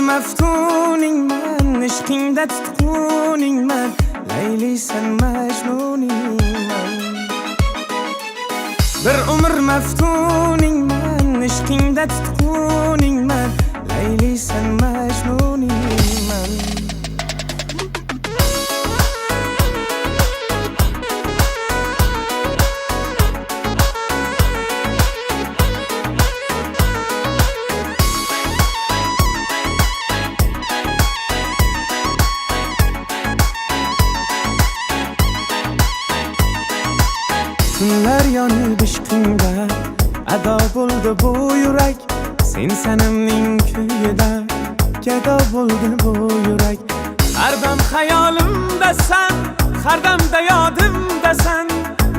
maftuningman, ishqingda tutquningman, Laylisan majnuningman. Bir umr maftuningman, ishqingda tutquningman, Laylisan majnuningman. Tunlar yonib ishqingda ado bo'ldi bu yurak, sen sanamning kuyida gado bo'ldi bu yurak. Har dam xayolimdasan, har damda yodimdasan,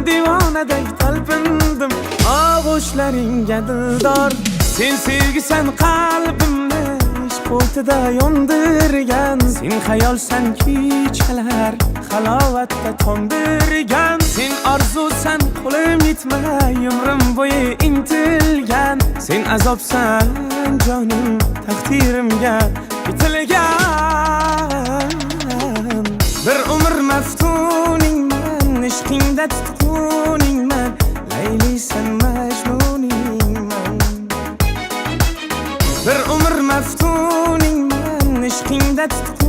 divonadek talpindim og'ushlaringga dildor. Sen sevgisan qalbimni ishq o'tida yondirgan, sen xayolsan kechalar halovatda tondirgan, sen orzusan qo'lim yetmay umrim bo'yi intilgan, sen azobsan jonim taqdirimga bitilgan. Bir umr maftuningman, ishqingda tutquningman, Laylisan majnuningman. Bir umr maftuningman, ishqingda tutquningman,